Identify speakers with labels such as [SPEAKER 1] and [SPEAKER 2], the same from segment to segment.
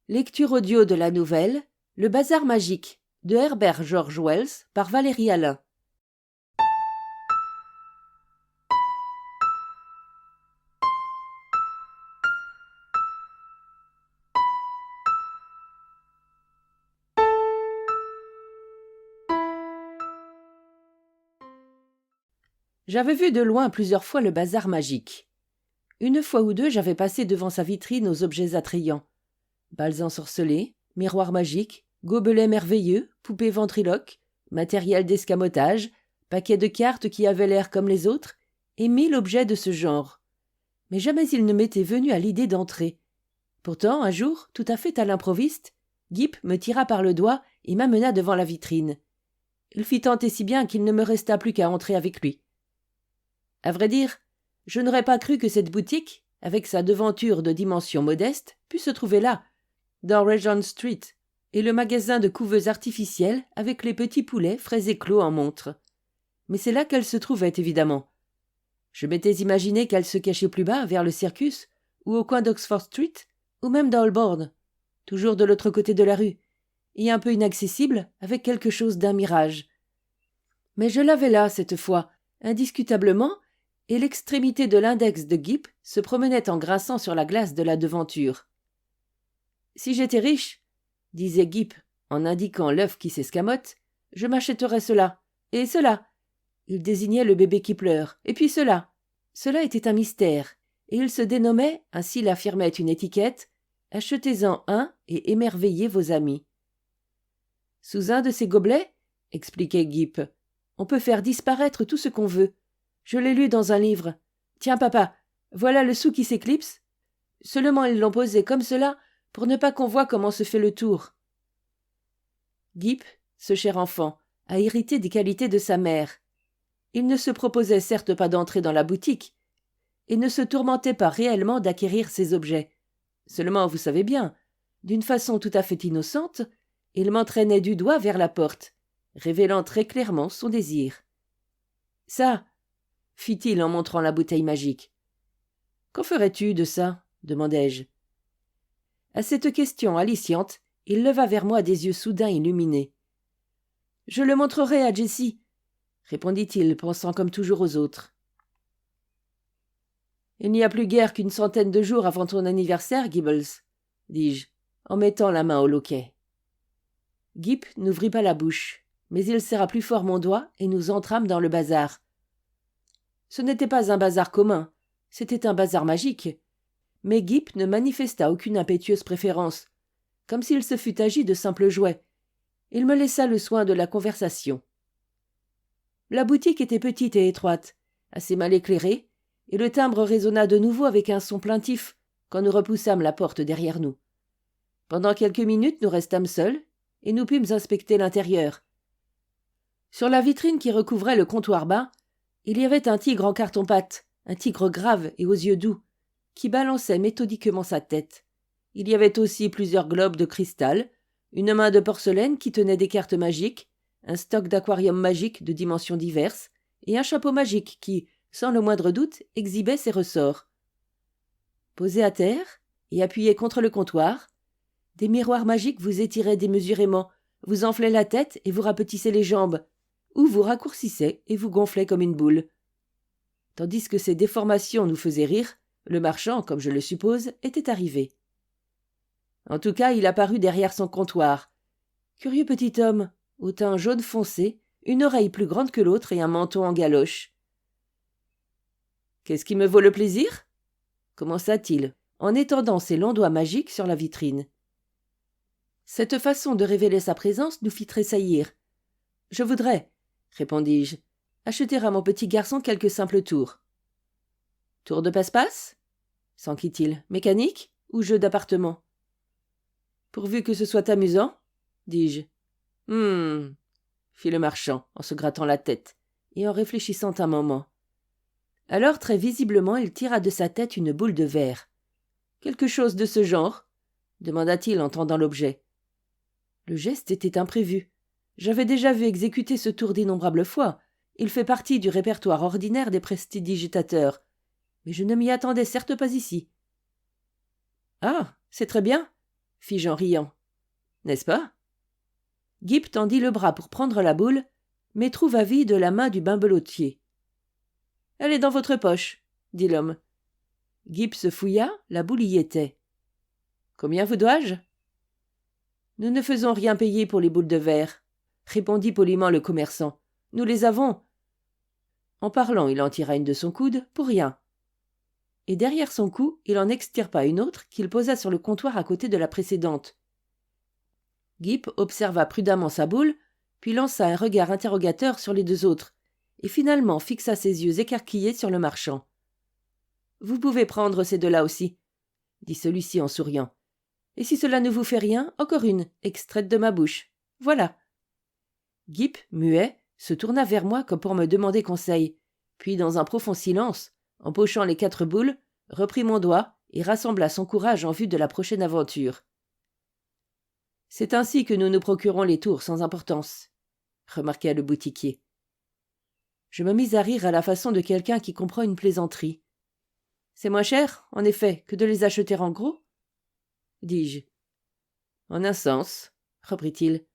[SPEAKER 1] Lecture audio de la nouvelle Le Bazar magique de Herbert George Wells par Valérie Alain. J'avais vu de loin plusieurs fois le bazar magique. Une fois ou deux, j'avais passé devant sa vitrine aux objets attrayants. Balles ensorcelées, miroirs magiques, gobelets merveilleux, poupées ventriloques, matériel d'escamotage, paquets de cartes qui avaient l'air comme les autres, et 1000 objets de ce genre. Mais jamais il ne m'était venu à l'idée d'entrer. Pourtant, un jour, tout à fait à l'improviste, Gip me tira par le doigt et m'amena devant la vitrine. Il fit tant et si bien qu'il ne me resta plus qu'à entrer avec lui. À vrai dire, je n'aurais pas cru que cette boutique, avec sa devanture de dimension modeste, pût se trouver là, dans Regent Street, et le magasin de couveuses artificielles avec les petits poulets frais et clos en montre. Mais c'est là qu'elle se trouvait, évidemment. Je m'étais imaginé qu'elle se cachait plus bas, vers le Circus, ou au coin d'Oxford Street, ou même dans Holborn, toujours de l'autre côté de la rue, et un peu inaccessible, avec quelque chose d'un mirage. Mais je l'avais là, cette fois, indiscutablement, et l'extrémité de l'index de Gip se promenait en grinçant sur la glace de la devanture. « Si j'étais riche, » disait Gip, en indiquant l'œuf qui s'escamote, « je m'achèterais cela, et cela. » Il désignait le bébé qui pleure, et puis cela. Cela était un mystère, et il se dénommait, ainsi l'affirmait une étiquette, « Achetez-en un et émerveillez vos amis. » Sous un de ces gobelets, expliquait Gip, on peut faire disparaître tout ce qu'on veut. Je l'ai lu dans un livre. Tiens, papa, voilà le sou qui s'éclipse. Seulement ils l'ont posé comme cela pour ne pas qu'on voie comment se fait le tour. Gip, ce cher enfant, a hérité des qualités de sa mère. Il ne se proposait certes pas d'entrer dans la boutique, et ne se tourmentait pas réellement d'acquérir ces objets. Seulement, vous savez bien, d'une façon tout à fait innocente, il m'entraînait du doigt vers la porte, révélant très clairement son désir. « Ça !» fit-il en montrant la bouteille magique. « Qu'en ferais-tu de ça ?» demandai-je. À cette question aliciante, il leva vers moi des yeux soudain illuminés. « Je le montrerai à Jessie, » répondit-il, pensant comme toujours aux autres. « Il n'y a plus guère qu'une centaine de jours avant ton anniversaire, Gibbles, » dis-je, en mettant la main au loquet. Gip n'ouvrit pas la bouche, mais il serra plus fort mon doigt et nous entrâmes dans le bazar. Ce n'était pas un bazar commun, c'était un bazar magique, mais Gip ne manifesta aucune impétueuse préférence, comme s'il se fût agi de simples jouets. Il me laissa le soin de la conversation. La boutique était petite et étroite, assez mal éclairée, et le timbre résonna de nouveau avec un son plaintif quand nous repoussâmes la porte derrière nous. Pendant quelques minutes, nous restâmes seuls, et nous pûmes inspecter l'intérieur. Sur la vitrine qui recouvrait le comptoir bas, il y avait un tigre en carton-pâte, un tigre grave et aux yeux doux, qui balançait méthodiquement sa tête. Il y avait aussi plusieurs globes de cristal, une main de porcelaine qui tenait des cartes magiques, un stock d'aquariums magiques de dimensions diverses, et un chapeau magique qui, sans le moindre doute, exhibait ses ressorts. Posé à terre et appuyé contre le comptoir, des miroirs magiques vous étiraient démesurément, vous enflaient la tête et vous rapetissaient les jambes, ou vous raccourcissaient et vous gonflaient comme une boule. Tandis que ces déformations nous faisaient rire, le marchand, comme je le suppose, était arrivé. En tout cas, il apparut derrière son comptoir. Curieux petit homme, au teint jaune foncé, une oreille plus grande que l'autre et un menton en galoche. « Qu'est-ce qui me vaut le plaisir ?» commença-t-il, en étendant ses longs doigts magiques sur la vitrine. Cette façon de révéler sa présence nous fit tressaillir. « Je voudrais, » répondis-je, « acheter à mon petit garçon quelques simples tours. »« Tour de passe-passe » s'enquit-il. « Mécanique ou jeu d'appartement ?»« Pourvu que ce soit amusant, » dis-je. « fit le marchand en se grattant la tête et en réfléchissant un moment. Alors, très visiblement, il tira de sa tête une boule de verre. « Quelque chose de ce genre ?» demanda-t-il en tendant l'objet. Le geste était imprévu. J'avais déjà vu exécuter ce tour d'innombrables fois. Il fait partie du répertoire ordinaire des prestidigitateurs. Mais je ne m'y attendais certes pas ici. « Ah, c'est très bien, » fis-je en riant. N'est-ce pas? Gip tendit le bras pour prendre la boule, mais trouva vide la main du bimbelotier. « Elle est dans votre poche, » dit l'homme. Gip se fouilla, la boule y était. « Combien vous dois-je » ? « Nous ne faisons rien payer pour les boules de verre, » répondit poliment le commerçant. « Nous les avons. » En parlant, il en tira une de son coude, pour rien. Et derrière son cou, il en extirpa une autre qu'il posa sur le comptoir à côté de la précédente. Gip observa prudemment sa boule, puis lança un regard interrogateur sur les deux autres, et finalement fixa ses yeux écarquillés sur le marchand. « Vous pouvez prendre ces deux-là aussi, » dit celui-ci en souriant. « Et si cela ne vous fait rien, encore une, extraite de ma bouche. Voilà. » Gip, muet, se tourna vers moi comme pour me demander conseil, puis dans un profond silence, empochant les 4 boules, reprit mon doigt et rassembla son courage en vue de la prochaine aventure. « C'est ainsi que nous nous procurons les tours sans importance, » remarqua le boutiquier. Je me mis à rire à la façon de quelqu'un qui comprend une plaisanterie. « C'est moins cher, en effet, que de les acheter en gros ?» dis-je. « En un sens, » reprit-il.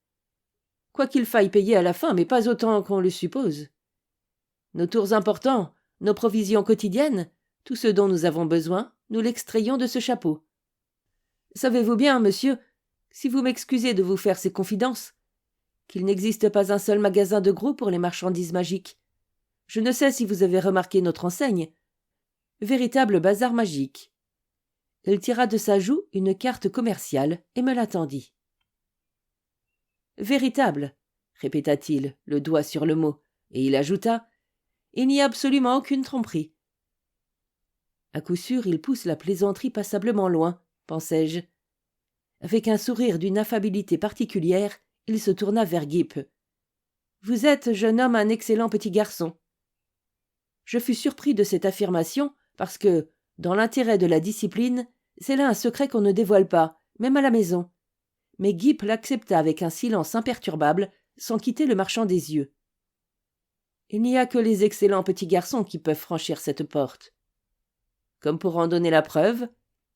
[SPEAKER 1] « Quoi qu'il faille payer à la fin, mais pas autant qu'on le suppose. Nos tours importants, nos provisions quotidiennes, tout ce dont nous avons besoin, nous l'extrayons de ce chapeau. Savez-vous bien, monsieur, si vous m'excusez de vous faire ces confidences, qu'il n'existe pas un seul magasin de gros pour les marchandises magiques. Je ne sais si vous avez remarqué notre enseigne. Véritable bazar magique. » Il tira de sa joue une carte commerciale et me la tendit. « Véritable, » répéta-t-il, le doigt sur le mot, et il ajouta « Il n'y a absolument aucune tromperie. » À coup sûr, il pousse la plaisanterie passablement loin, pensai-je. Avec un sourire d'une affabilité particulière, il se tourna vers Gip. « Vous êtes, jeune homme, un excellent petit garçon. » Je fus surpris de cette affirmation parce que, dans l'intérêt de la discipline, c'est là un secret qu'on ne dévoile pas, même à la maison. Mais Gip l'accepta avec un silence imperturbable, sans quitter le marchand des yeux. Il n'y a que les excellents petits garçons qui peuvent franchir cette porte. Comme pour en donner la preuve,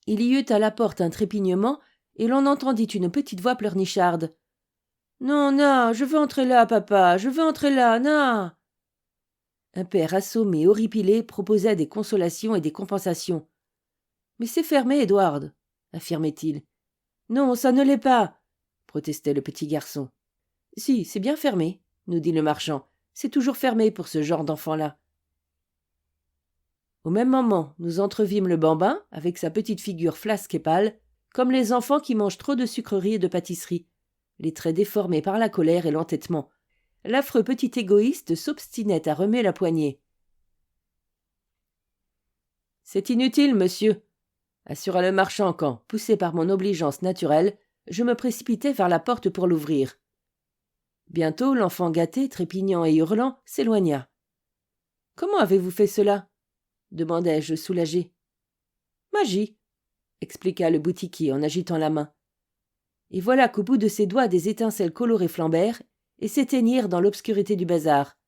[SPEAKER 1] il y eut à la porte un trépignement et l'on entendit une petite voix pleurnicharde. « Non, non, je veux entrer là, papa, je veux entrer là, non !» Un père assommé, horripilé, proposait des consolations et des compensations. « Mais c'est fermé, Edward, » affirmait-il. « Non, ça ne l'est pas, » protestait le petit garçon. « Si, c'est bien fermé, » nous dit le marchand. « C'est toujours fermé pour ce genre d'enfant-là. » Au même moment, nous entrevîmes le bambin, avec sa petite figure flasque et pâle, comme les enfants qui mangent trop de sucreries et de pâtisseries, les traits déformés par la colère et l'entêtement. L'affreux petit égoïste s'obstinait à remuer la poignée. « C'est inutile, monsieur, » assura le marchand quand, poussé par mon obligeance naturelle, je me précipitai vers la porte pour l'ouvrir. Bientôt, l'enfant gâté, trépignant et hurlant, s'éloigna. « Comment avez-vous fait cela ?» demandai-je soulagé. « Magie, » expliqua le boutiquier en agitant la main. Et voilà qu'au bout de ses doigts des étincelles colorées flambèrent et s'éteignirent dans l'obscurité du bazar.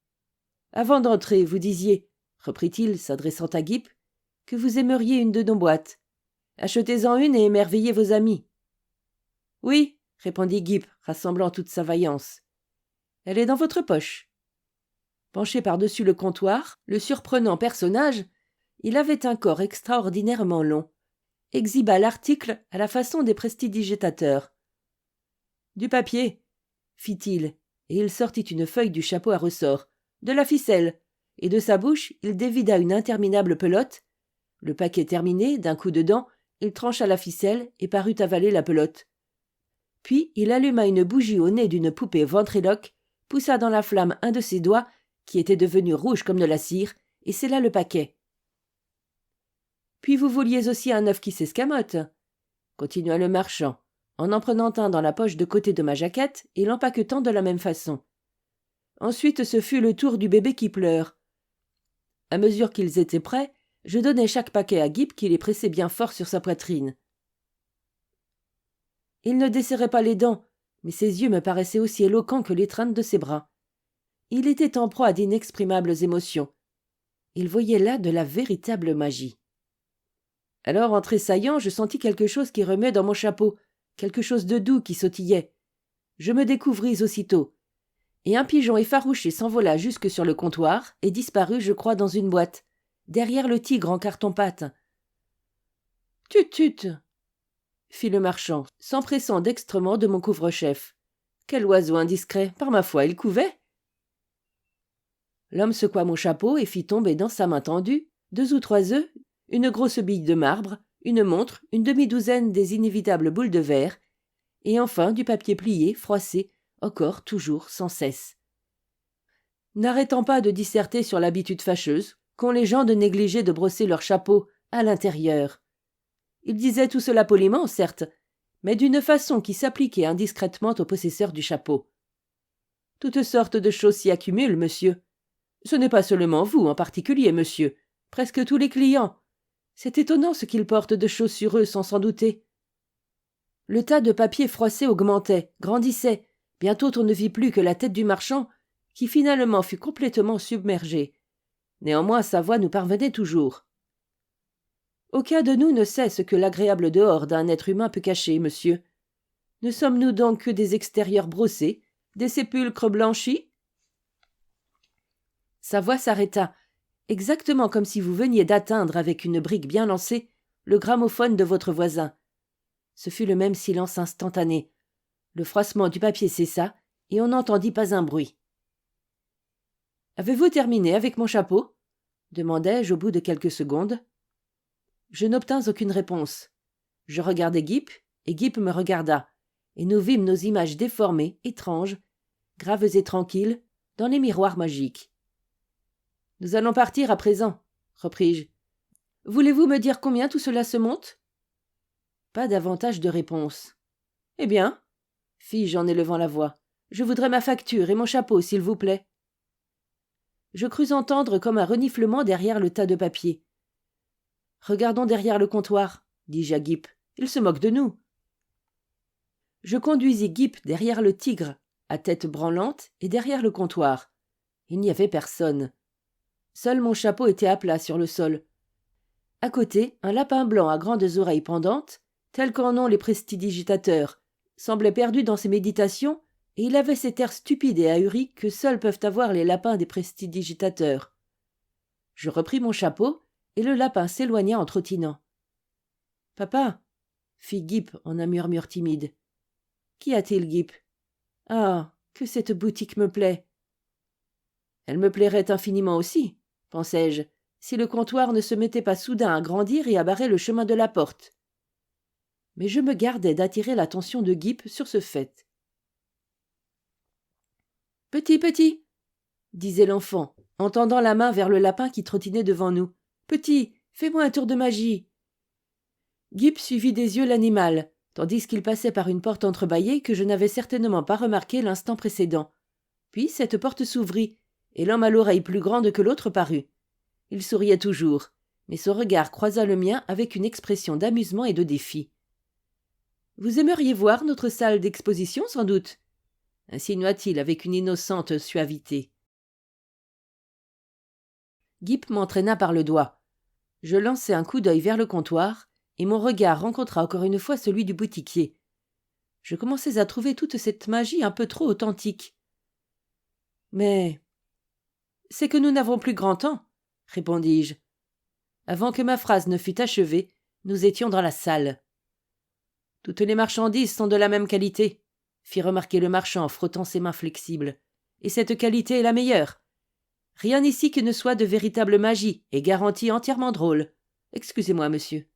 [SPEAKER 1] « Avant d'entrer, vous disiez, » reprit-il, s'adressant à Gip, « que vous aimeriez une de nos boîtes. Achetez-en une et émerveillez vos amis. »« Oui, » répondit Gip, rassemblant toute sa vaillance. « Elle est dans votre poche. » Penché par-dessus le comptoir, le surprenant personnage, il avait un corps extraordinairement long, exhiba l'article à la façon des prestidigitateurs. « Du papier, » fit-il, et il sortit une feuille du chapeau à ressort, de la ficelle, et de sa bouche il dévida une interminable pelote. Le paquet terminé, d'un coup de dent, il trancha la ficelle et parut avaler la pelote. Puis il alluma une bougie au nez d'une poupée ventriloque, poussa dans la flamme un de ses doigts, qui était devenu rouge comme de la cire, et scella le paquet. « Puis vous vouliez aussi un œuf qui s'escamote, » continua le marchand, en prenant un dans la poche de côté de ma jaquette et l'empaquetant de la même façon. Ensuite, ce fut le tour du bébé qui pleure. À mesure qu'ils étaient prêts, je donnai chaque paquet à Gip qui les pressait bien fort sur sa poitrine. Il ne desserrait pas les dents, mais ses yeux me paraissaient aussi éloquents que l'étreinte de ses bras. Il était en proie à d'inexprimables émotions. Il voyait là de la véritable magie. Alors, en tressaillant, je sentis quelque chose qui remuait dans mon chapeau, quelque chose de doux qui sautillait. Je me découvris aussitôt, et un pigeon effarouché s'envola jusque sur le comptoir et disparut, je crois, dans une boîte, derrière le tigre en carton-pâte. « Tut, tut !» fit le marchand, s'empressant dextrement de mon couvre-chef. « Quel oiseau indiscret! Par ma foi, il couvait !» L'homme secoua mon chapeau et fit tomber dans sa main tendue 2 ou 3 œufs, une grosse bille de marbre, une montre, une demi-douzaine des inévitables boules de verre, et enfin du papier plié, froissé, encore, toujours, sans cesse. N'arrêtant pas de disserter sur l'habitude fâcheuse qu'ont les gens de négliger de brosser leur chapeau à l'intérieur. Il disait tout cela poliment, certes, mais d'une façon qui s'appliquait indiscrètement au possesseur du chapeau. Toutes sortes de choses s'y accumulent, monsieur. Ce n'est pas seulement vous en particulier, monsieur. Presque tous les clients. C'est étonnant ce qu'ils portent de choses sur eux sans s'en douter. Le tas de papier froissé augmentait, grandissait. Bientôt on ne vit plus que la tête du marchand, qui finalement fut complètement submergée. Néanmoins sa voix nous parvenait toujours. Aucun de nous ne sait ce que l'agréable dehors d'un être humain peut cacher, monsieur. Ne sommes-nous donc que des extérieurs brossés, des sépulcres blanchis ? Sa voix s'arrêta, exactement comme si vous veniez d'atteindre avec une brique bien lancée le gramophone de votre voisin. Ce fut le même silence instantané. Le froissement du papier cessa, et on n'entendit pas un bruit. « Avez-vous terminé avec mon chapeau ?» demandai-je au bout de quelques secondes. Je n'obtins aucune réponse. Je regardai Guip, et Guip me regarda, et nous vîmes nos images déformées, étranges, graves et tranquilles, dans les miroirs magiques. « Nous allons partir à présent, » repris-je. « Voulez-vous me dire combien tout cela se monte ?» Pas davantage de réponse. « Eh bien, » fis-je en élevant la voix, « je voudrais ma facture et mon chapeau, s'il vous plaît. » Je crus entendre comme un reniflement derrière le tas de papier. « Regardons derrière le comptoir, » dis-je à Guip. « Il se moque de nous. » Je conduisis Guip derrière le tigre, à tête branlante, et derrière le comptoir. Il n'y avait personne. Seul mon chapeau était à plat sur le sol. À côté, un lapin blanc à grandes oreilles pendantes, tel qu'en ont les prestidigitateurs, semblait perdu dans ses méditations, et il avait cet air stupide et ahuri que seuls peuvent avoir les lapins des prestidigitateurs. Je repris mon chapeau, et le lapin s'éloigna en trottinant. « Papa !» fit Guip en un murmure timide. « Qu'y a-t-il, Guip ? Ah, que cette boutique me plaît !» Elle me plairait infiniment aussi, pensai-je, si le comptoir ne se mettait pas soudain à grandir et à barrer le chemin de la porte. Mais je me gardai d'attirer l'attention de Guip sur ce fait. « Petit, petit !» disait l'enfant, en tendant la main vers le lapin qui trottinait devant nous. « Petit, fais-moi un tour de magie !» Guip suivit des yeux l'animal, tandis qu'il passait par une porte entrebâillée que je n'avais certainement pas remarquée l'instant précédent. Puis cette porte s'ouvrit, et l'homme à l'oreille plus grande que l'autre parut. Il souriait toujours, mais son regard croisa le mien avec une expression d'amusement et de défi. « Vous aimeriez voir notre salle d'exposition, sans doute ?» insinua-t-il avec une innocente suavité. Guip m'entraîna par le doigt. Je lançai un coup d'œil vers le comptoir, et mon regard rencontra encore une fois celui du boutiquier. Je commençais à trouver toute cette magie un peu trop authentique. « Mais c'est que nous n'avons plus grand temps, » répondis-je. Avant que ma phrase ne fût achevée, nous étions dans la salle. « Toutes les marchandises sont de la même qualité, » fit remarquer le marchand en frottant ses mains flexibles. « Et cette qualité est la meilleure. Rien ici qui ne soit de véritable magie et garantie entièrement drôle. Excusez-moi, monsieur. »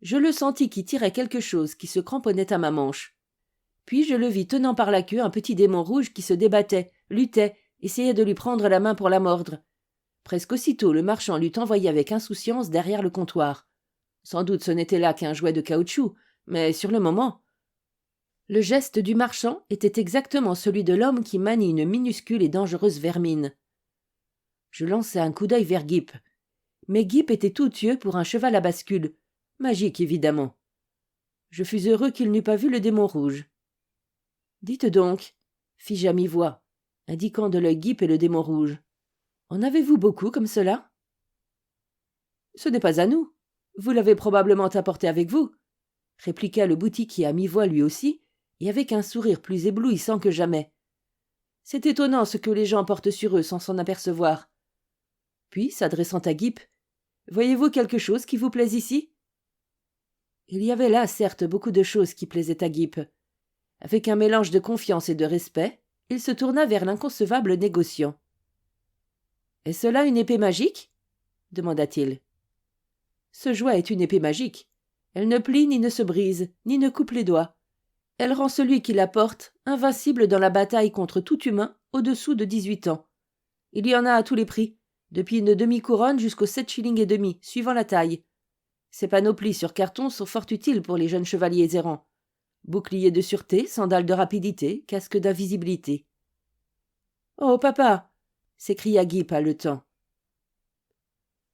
[SPEAKER 1] Je le sentis qui tirait quelque chose qui se cramponnait à ma manche. Puis je le vis tenant par la queue un petit démon rouge qui se débattait, luttait, essayait de lui prendre la main pour la mordre. Presque aussitôt, le marchand l'eût envoyé avec insouciance derrière le comptoir. Sans doute ce n'était là qu'un jouet de caoutchouc, mais sur le moment... Le geste du marchand était exactement celui de l'homme qui manie une minuscule et dangereuse vermine. Je lançai un coup d'œil vers Guip. Mais Guip était tout yeux pour un cheval à bascule. Magique, évidemment. Je fus heureux qu'il n'eût pas vu le démon rouge. « Dites donc, » fis-je à mi-voix, indiquant de l'œil Guip et le démon rouge. « En avez-vous beaucoup comme cela » Ce n'est pas à nous. Vous l'avez probablement apporté avec vous, répliqua le boutiquier à mi-voix lui aussi, et avec un sourire plus éblouissant que jamais. C'est étonnant ce que les gens portent sur eux sans s'en apercevoir. Puis, s'adressant à Guip, « Voyez-vous quelque chose qui vous plaise ici ?» Il y avait là, certes, beaucoup de choses qui plaisaient à Guip. Avec un mélange de confiance et de respect, il se tourna vers l'inconcevable négociant. « Est-ce là une épée magique ?» demanda-t-il. « Ce joie est une épée magique. Elle ne plie ni ne se brise, ni ne coupe les doigts. Elle rend celui qui la porte invincible dans la bataille contre tout humain au-dessous de 18 ans. Il y en a à tous les prix, depuis une demi-couronne jusqu'aux 7 shillings et demi, suivant la taille. Ces panoplies sur carton sont fort utiles pour les jeunes chevaliers errants. Bouclier de sûreté, sandales de rapidité, casque d'invisibilité. « Oh, papa !» s'écria Guip haletant.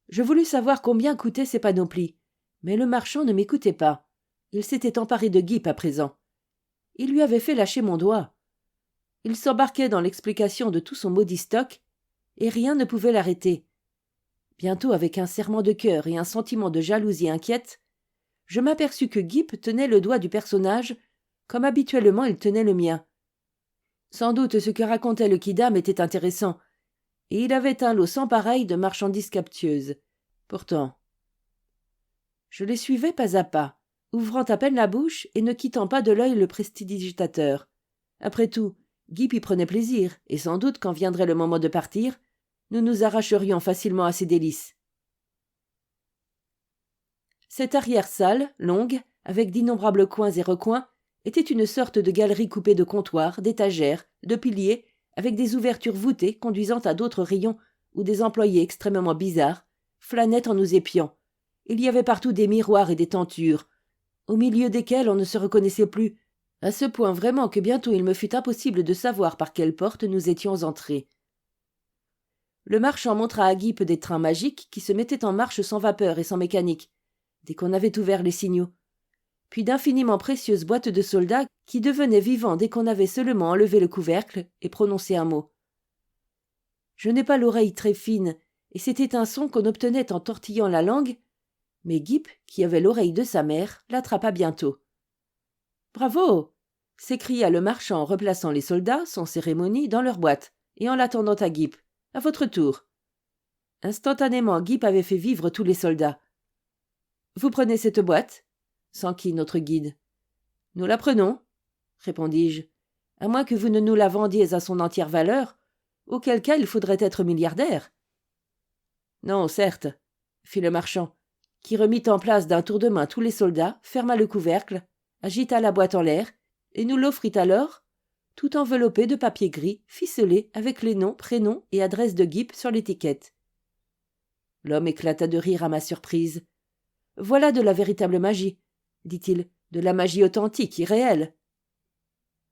[SPEAKER 1] Je voulus savoir combien coûtaient ces panoplies, mais le marchand ne m'écoutait pas. Il s'était emparé de Guip à présent. Il lui avait fait lâcher mon doigt. Il s'embarquait dans l'explication de tout son maudit stock, et rien ne pouvait l'arrêter. Bientôt, avec un serrement de cœur et un sentiment de jalousie inquiète, je m'aperçus que Guip tenait le doigt du personnage comme habituellement il tenait le mien. Sans doute ce que racontait le quidam était intéressant, et il avait un lot sans pareil de marchandises captieuses. Pourtant, je les suivais pas à pas, ouvrant à peine la bouche et ne quittant pas de l'œil le prestidigitateur. Après tout, Guip y prenait plaisir, et sans doute, quand viendrait le moment de partir, nous nous arracherions facilement à ses délices. Cette arrière-salle, longue, avec d'innombrables coins et recoins, était une sorte de galerie coupée de comptoirs, d'étagères, de piliers, avec des ouvertures voûtées conduisant à d'autres rayons où des employés extrêmement bizarres flânaient en nous épiant. Il y avait partout des miroirs et des tentures, au milieu desquels on ne se reconnaissait plus, à ce point vraiment que bientôt il me fut impossible de savoir par quelle porte nous étions entrés. Le marchand montra à Guip des trains magiques qui se mettaient en marche sans vapeur et sans mécanique, dès qu'on avait ouvert les signaux, puis d'infiniment précieuses boîtes de soldats qui devenaient vivants dès qu'on avait seulement enlevé le couvercle et prononcé un mot. Je n'ai pas l'oreille très fine, et c'était un son qu'on obtenait en tortillant la langue, mais Guip, qui avait l'oreille de sa mère, l'attrapa bientôt. « Bravo !» s'écria le marchand en replaçant les soldats, sans cérémonie, dans leur boîte, et en l'attendant à Guip. « À votre tour. » Instantanément, Guip avait fait vivre tous les soldats. « Vous prenez cette boîte ?» s'enquit notre guide. « Nous la prenons, » répondis-je, « à moins que vous ne nous la vendiez à son entière valeur, auquel cas il faudrait être milliardaire. »« Non, certes, » fit le marchand, qui remit en place d'un tour de main tous les soldats, ferma le couvercle, agita la boîte en l'air, et nous l'offrit alors, tout enveloppé de papier gris, ficelé avec les noms, prénoms et adresses de Guip sur l'étiquette. L'homme éclata de rire à ma surprise. « Voilà de la véritable magie, » dit-il, « de la magie authentique, irréelle. »«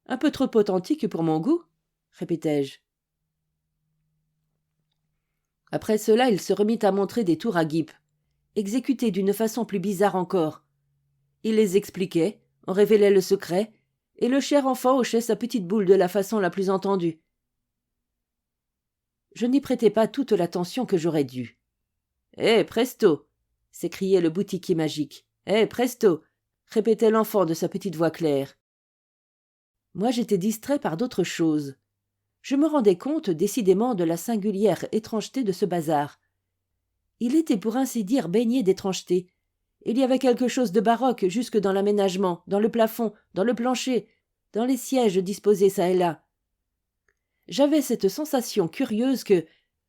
[SPEAKER 1] Un peu trop authentique pour mon goût, » répétai-je. Après cela, il se remit à montrer des tours à Guip, exécutés d'une façon plus bizarre encore. Il les expliquait, en révélait le secret, et le cher enfant hochait sa petite boule de la façon la plus entendue. Je n'y prêtais pas toute l'attention que j'aurais dû. « Eh, presto !» s'écriait le boutiquier magique. « Eh, presto !» répétait l'enfant de sa petite voix claire. Moi, j'étais distrait par d'autres choses. Je me rendais compte décidément de la singulière étrangeté de ce bazar. Il était pour ainsi dire baigné d'étrangeté. Il y avait quelque chose de baroque jusque dans l'aménagement, dans le plafond, dans le plancher, dans les sièges disposés çà et là. J'avais cette sensation curieuse que,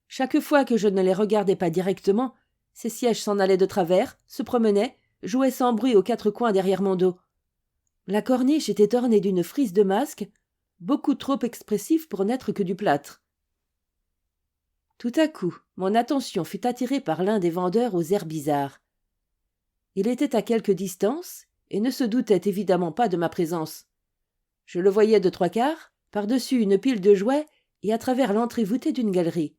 [SPEAKER 1] chaque fois que je ne les regardais pas directement, ces sièges s'en allaient de travers, se promenaient, jouaient sans bruit aux quatre coins derrière mon dos. La corniche était ornée d'une frise de masques, beaucoup trop expressif pour n'être que du plâtre. Tout à coup, mon attention fut attirée par l'un des vendeurs aux airs bizarres. Il était à quelque distance et ne se doutait évidemment pas de ma présence. Je le voyais de trois quarts, par-dessus une pile de jouets et à travers l'entrée voûtée d'une galerie.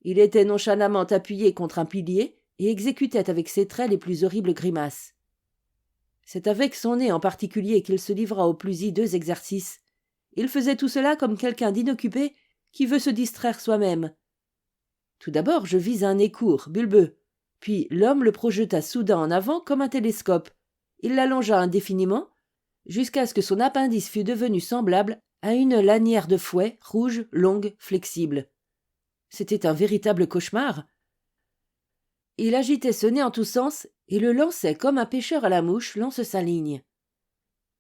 [SPEAKER 1] Il était nonchalamment appuyé contre un pilier et exécutait avec ses traits les plus horribles grimaces. C'est avec son nez en particulier qu'il se livra aux plus hideux exercices. Il faisait tout cela comme quelqu'un d'inoccupé qui veut se distraire soi-même. Tout d'abord, je vis un nez court, bulbeux, Puis l'homme le projeta soudain en avant comme un télescope. Il l'allongea indéfiniment, jusqu'à ce que son appendice fût devenu semblable à une lanière de fouet rouge, longue, flexible. C'était un véritable cauchemar. Il agitait ce nez en tous sens et le lançait comme un pêcheur à la mouche lance sa ligne.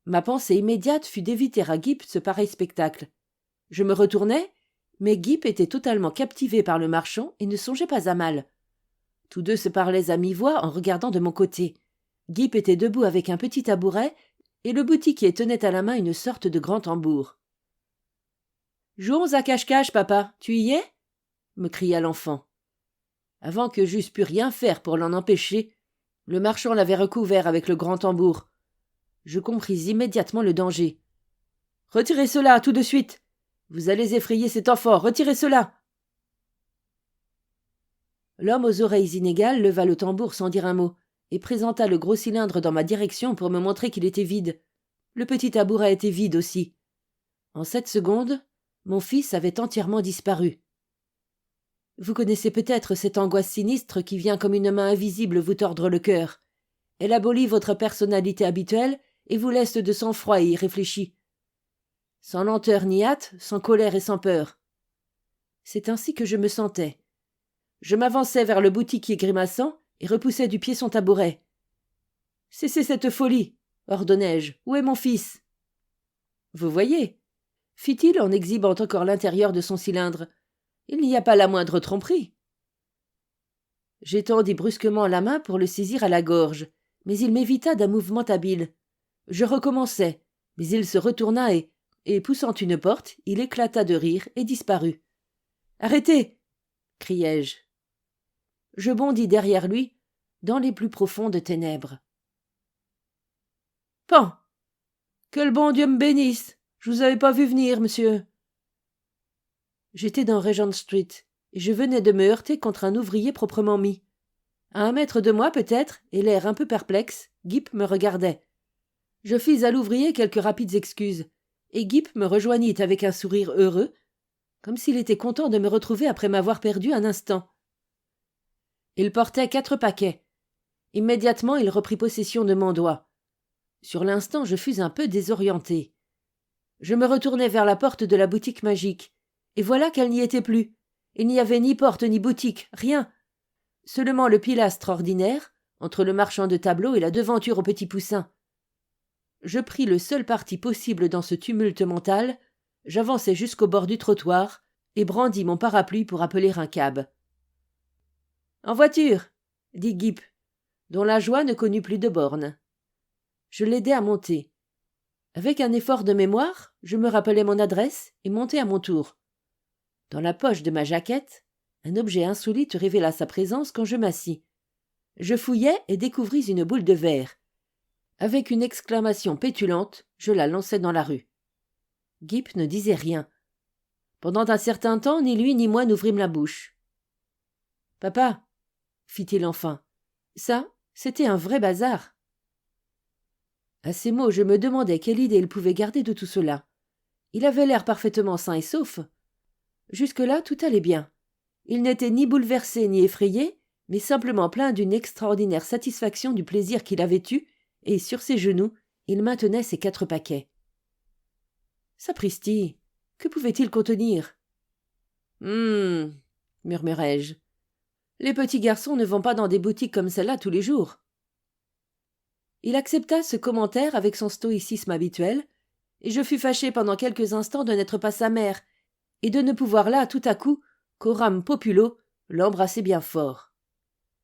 [SPEAKER 1] Ma pensée immédiate fut d'éviter à Guip ce pareil spectacle. Je me retournai, mais Guip était totalement captivé par le marchand et ne songeait pas à mal. Tous deux se parlaient à mi-voix en regardant de mon côté. Guip était debout avec un petit tabouret et le boutiquier tenait à la main une sorte de grand tambour. « Jouons à cache-cache, papa, tu y es ?» me cria l'enfant. Avant que j'eusse pu rien faire pour l'en empêcher, le marchand l'avait recouvert avec le grand tambour. Je compris immédiatement le danger. « Retirez cela, tout de suite. Vous allez effrayer cet enfant, retirez cela !» L'homme aux oreilles inégales leva le tambour sans dire un mot, et présenta le gros cylindre dans ma direction pour me montrer qu'il était vide. Le petit tabouret était vide aussi. En 7 secondes, mon fils avait entièrement disparu. Vous connaissez peut-être cette angoisse sinistre qui vient comme une main invisible vous tordre le cœur. Elle abolit votre personnalité habituelle et vous laisse de sang-froid et irréfléchi. Sans lenteur ni hâte, sans colère et sans peur. C'est ainsi que je me sentais. Je m'avançai vers le boutiquier grimaçant et repoussai du pied son tabouret. « Cessez cette folie !» ordonnai-je. « Où est mon fils ?» « Vous voyez » fit-il en exhibant encore l'intérieur de son cylindre. « Il n'y a pas la moindre tromperie. » J'étendis brusquement la main pour le saisir à la gorge, mais il m'évita d'un mouvement habile. Je recommençai, mais il se retourna et poussant une porte, il éclata de rire et disparut. « Arrêtez !» criai-je. Je bondis derrière lui, dans les plus profondes ténèbres. « Pan ! Que le bon Dieu me bénisse ! Je vous avais pas vu venir, monsieur. » J'étais dans Regent Street, et je venais de me heurter contre un ouvrier proprement mis. À 1 mètre de moi, peut-être, et l'air un peu perplexe, Guip me regardait. Je fis à l'ouvrier quelques rapides excuses, et Guip me rejoignit avec un sourire heureux, comme s'il était content de me retrouver après m'avoir perdu un instant. Il portait 4 paquets. Immédiatement, il reprit possession de mon doigt. Sur l'instant, je fus un peu désorienté. Je me retournai vers la porte de la boutique magique, et voilà qu'elle n'y était plus. Il n'y avait ni porte ni boutique, rien. Seulement le pilastre ordinaire, entre le marchand de tableaux et la devanture au petit poussin. Je pris le seul parti possible dans ce tumulte mental, j'avançai jusqu'au bord du trottoir, et brandis mon parapluie pour appeler un cab. « En voiture !» dit Guip, dont la joie ne connut plus de bornes. Je l'aidai à monter. Avec un effort de mémoire, je me rappelai mon adresse et montai à mon tour. Dans la poche de ma jaquette, un objet insolite révéla sa présence quand je m'assis. Je fouillai et découvris une boule de verre. Avec une exclamation pétulante, je la lançai dans la rue. Guip ne disait rien. Pendant un certain temps, ni lui ni moi n'ouvrîmes la bouche. « Papa, » fit-il enfin, « ça, c'était un vrai bazar. » À ces mots, je me demandais quelle idée il pouvait garder de tout cela. Il avait l'air parfaitement sain et sauf. Jusque-là, tout allait bien. Il n'était ni bouleversé ni effrayé, mais simplement plein d'une extraordinaire satisfaction du plaisir qu'il avait eu, et sur ses genoux, il maintenait ses 4 paquets. Sapristi, que pouvait-il contenir ? Murmurai-je. Les petits garçons ne vont pas dans des boutiques comme celle-là tous les jours. Il accepta ce commentaire avec son stoïcisme habituel, et je fus fâché pendant quelques instants de n'être pas sa mère, et de ne pouvoir là, tout à coup, coram populo, l'embrasser bien fort.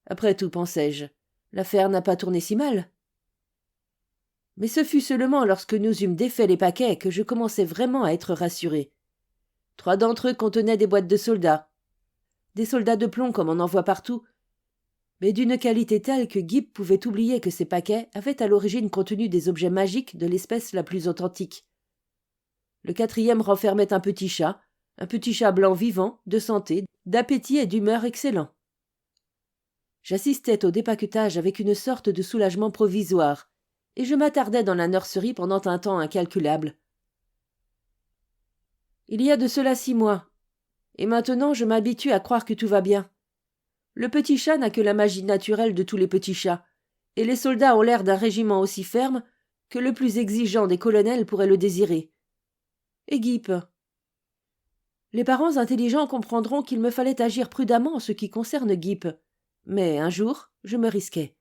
[SPEAKER 1] Après tout, pensai-je, l'affaire n'a pas tourné si mal. Mais ce fut seulement lorsque nous eûmes défait les paquets que je commençai vraiment à être rassuré. 3 d'entre eux contenaient des boîtes de soldats. Des soldats de plomb comme on en voit partout, mais d'une qualité telle que Guip pouvait oublier que ces paquets avaient à l'origine contenu des objets magiques de l'espèce la plus authentique. Le 4e renfermait un petit chat blanc vivant, de santé, d'appétit et d'humeur excellent. J'assistais au dépaquetage avec une sorte de soulagement provisoire, et je m'attardais dans la nurserie pendant un temps incalculable. Il y a de cela 6 mois, et maintenant je m'habitue à croire que tout va bien. Le petit chat n'a que la magie naturelle de tous les petits chats, et les soldats ont l'air d'un régiment aussi ferme que le plus exigeant des colonels pourrait le désirer. Et Guip? Les parents intelligents comprendront qu'il me fallait agir prudemment en ce qui concerne Guip, mais un jour, je me risquais.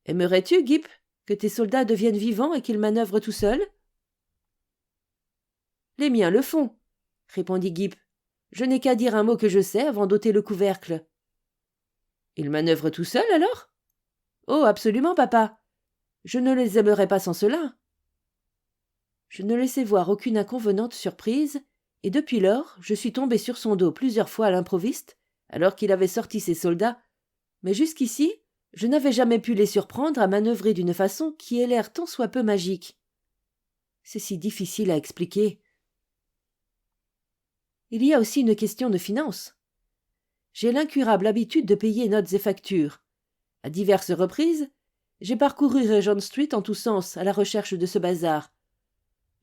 [SPEAKER 1] Aimerais-tu, Guip, que tes soldats deviennent vivants et qu'ils manœuvrent tout seuls? Les miens le font, répondit Guip. Je n'ai qu'à dire un mot que je sais avant d'ôter le couvercle. Ils manœuvrent tout seuls, alors? Oh, absolument, papa. Je ne les aimerais pas sans cela. Je ne laissai voir aucune inconvenante surprise, et depuis lors, je suis tombé sur son dos plusieurs fois à l'improviste, alors qu'il avait sorti ses soldats, mais jusqu'ici, je n'avais jamais pu les surprendre à manœuvrer d'une façon qui ait l'air tant soit peu magique. C'est si difficile à expliquer. Il y a aussi une question de finances. J'ai l'incurable habitude de payer notes et factures. À diverses reprises, j'ai parcouru Regent Street en tous sens à la recherche de ce bazar.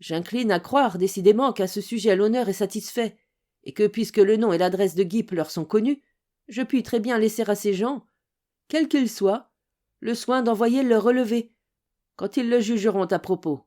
[SPEAKER 1] J'incline à croire décidément qu'à ce sujet l'honneur est satisfait, et que puisque le nom et l'adresse de Guip leur sont connus, je puis très bien laisser à ces gens, quels qu'ils soient, le soin d'envoyer leur relevé, quand ils le jugeront à propos.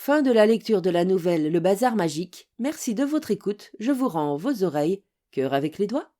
[SPEAKER 1] Fin de la lecture de la nouvelle Le Bazar magique. Merci de votre écoute. Je vous rends vos oreilles. Cœur avec les doigts.